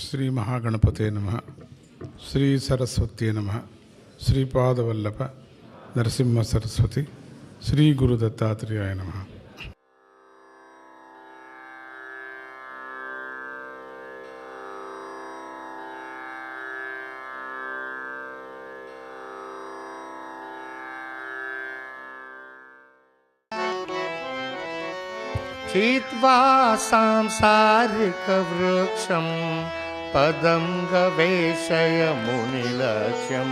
శ్రీ మహాగణపతే నమః. శ్రీ సరస్వతి నమః. శ్రీపాదవల్లభ నరసింహ సరస్వతి. శ్రీ గురు దత్తాత్రేయాయ నమః. चित्वा सांसारिकवृक्षं पदं गवेषय मुनिलक्ष्यं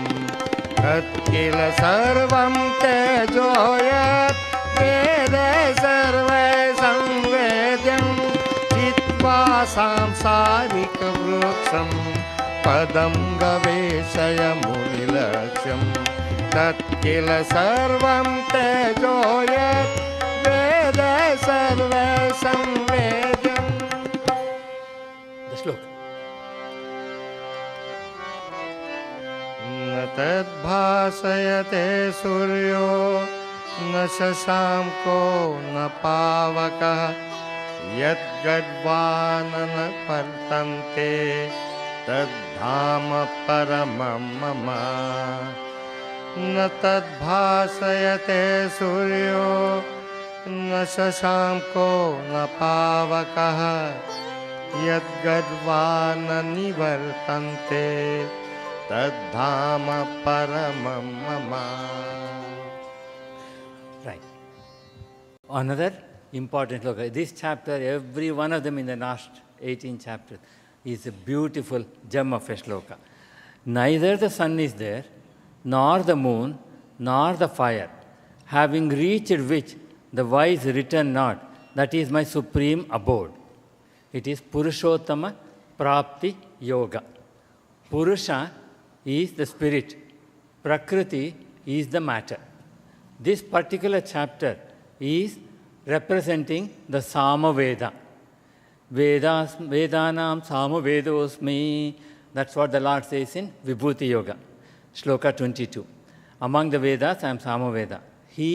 तत्किल सर्वं तेजो यत् वेदे सर्वे संवेद्यं चित्वा सांसारिकवृक्षं पदं गवेषय मुनिलक्ष्यं तत्किल सर्वं तेजो यत् वेदे सर्वे संवेद्यं. The shloka. न तद्भासयते सूर्यो न शशाङ्को न पावकः यद्गड्वान् न वर्तन्ते तद्धाम परमं मम. न तद्भासयते सूर्यो न शशाङ्को न पावकः यद्गड्वान् न निवर्तन्ते तद्धाम परमं मम. Right. Another important look. This chapter, every one of them in the last 18 chapters, is a beautiful gem of a shloka. Neither the sun is there, nor the moon, nor the fire, having reached which the wise return not, that is my supreme abode. It is Purushottama Prapti Yoga. Purusha is the spirit, Prakriti is the matter. This particular chapter is representing the Samaveda. Vedanam Samavedosmi, that's what the Lord says in Vibhuti Yoga, Shloka 22. Among the Vedas, I am Samaveda. He,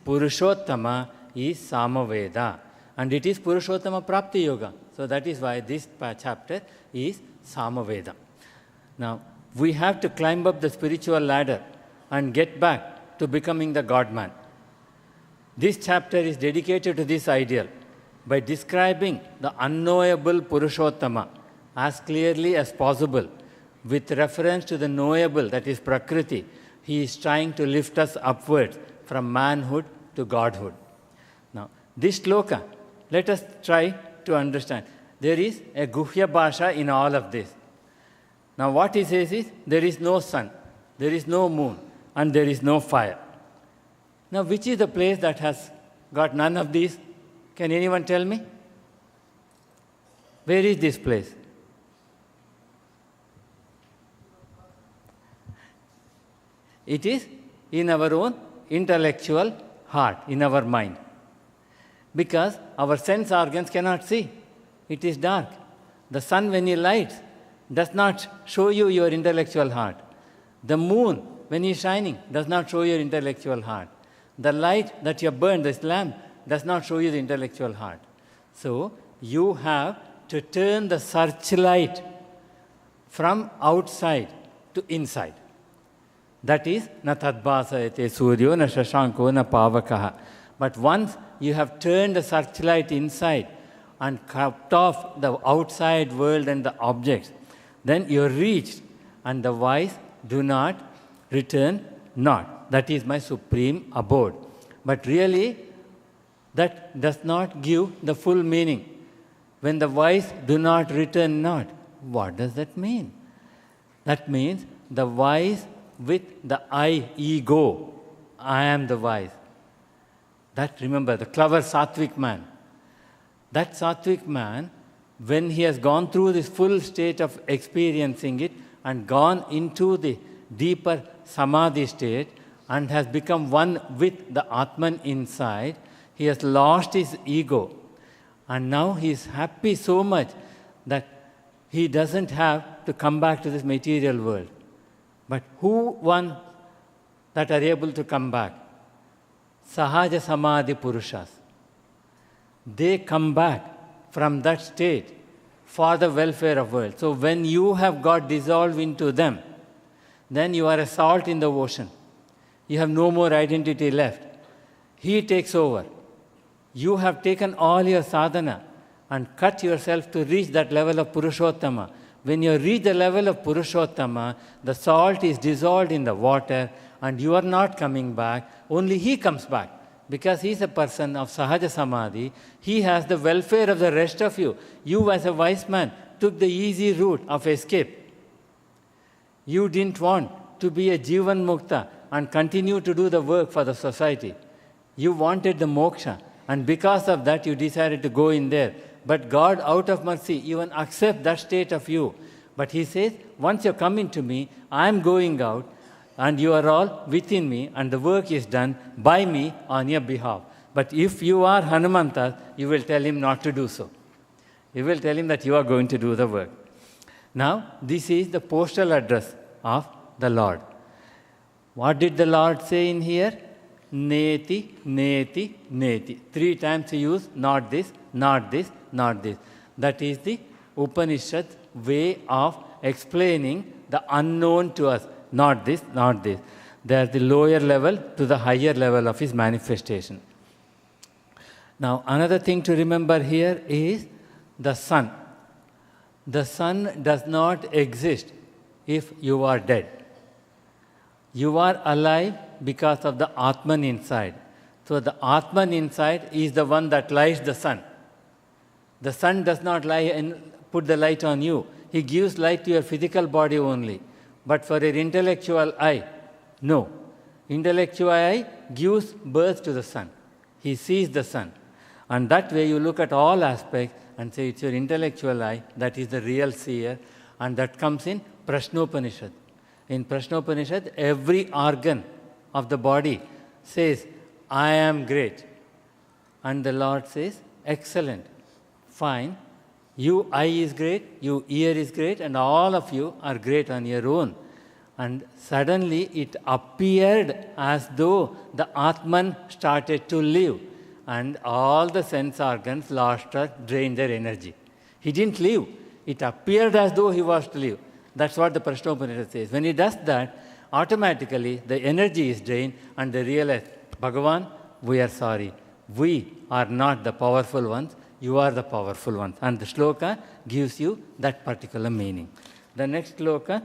Purushottama, is Samaveda. And it is Purushottama Prapti Yoga. So that is why this chapter is Samaveda. Now, we have to climb up the spiritual ladder and get back to becoming the God-man. This chapter is dedicated to this ideal by describing the unknowable Purushottama as clearly as possible with reference to the knowable, that is Prakriti. He is trying to lift us upwards from manhood to godhood. Now, this shloka, let us try to understand. There is a Guhya Bhasha in all of this. Now, what he says is, there is no sun, there is no moon, and there is no fire. Now, which is the place that has got none of these? Can anyone tell me? Where is this place? It is in our own intellectual heart, in our mind. Because our sense organs cannot see. It is dark. The sun, when he lights, does not show you your intellectual heart. The moon, when he is shining, does not show your intellectual heart. The light that you have burned, this lamp, does not show you the intellectual heart. So, you have to turn the searchlight from outside to inside. That is, na tadbhasayate suryo, na shashanko, na pavakaha. But once you have turned the searchlight inside and cut off the outside world and the objects, then you are reached, and the wise do not return not. That is my supreme abode. But really, that does not give the full meaning. When the wise do not return not, what does that mean? That means the wise with the I, ego, I am the wise. That, remember, the clever Sattvic man. That Sattvic man, when he has gone through this full state of experiencing it and gone into the deeper Samadhi state and has become one with the Atman inside, he has lost his ego. And now he is happy so much that he doesn't have to come back to this material world. But who one that are able to come back? Sahaja Samadhi Purushas. They come back from that state for the welfare of world. So when you have got dissolved into them, then you are a salt in the ocean. You have no more identity left. He takes over. You have taken all your sadhana and cut yourself to reach that level of Purushottama. When you reach the level of Purushottama, the salt is dissolved in the water and you are not coming back. Only he comes back. Because he is a person of Sahaja Samadhi, he has the welfare of the rest of you. You as a wise man took the easy route of escape. You didn't want to be a Jivan Mukta and continue to do the work for the society. You wanted the moksha, and because of that you decided to go in there. But God, out of mercy, even accepts that state of you. But he says, once you're coming to me, I'm going out, and you are all within me, and the work is done by me on your behalf. But if you are Hanumanta, you will tell him not to do so. You will tell him that you are going to do the work. Now, this is the postal address of the Lord. What did the Lord say in here? Neti, neti, neti. 3 times he used not this, not this, not this. That is the Upanishad way of explaining the unknown to us. Not this, not this. They are the lower level to the higher level of his manifestation. Now, another thing to remember here is the sun. The sun does not exist if you are dead. You are alive because of the Atman inside. So the Atman inside is the one that lights the sun. The sun does not lie and put the light on you. He gives light to your physical body only. But for your intellectual eye, no. Intellectual eye gives birth to the sun. He sees the sun. And that way you look at all aspects and say it's your intellectual eye that is the real seer, and that comes in Prashnopanishad. In Prashnopanishad, every organ of the body says, I am great. And the Lord says, excellent, fine. You eye is great, you ear is great, and all of you are great on your own. And suddenly it appeared as though the Atman started to live, and all the sense organs lost or drained their energy. He didn't live. It appeared as though he was to live. That's what the Prashnopanishad says. When he does that, automatically the energy is drained and they realize, Bhagavan, we are sorry. We are not the powerful ones. You are the powerful ones. And the shloka gives you that particular meaning. The next shloka.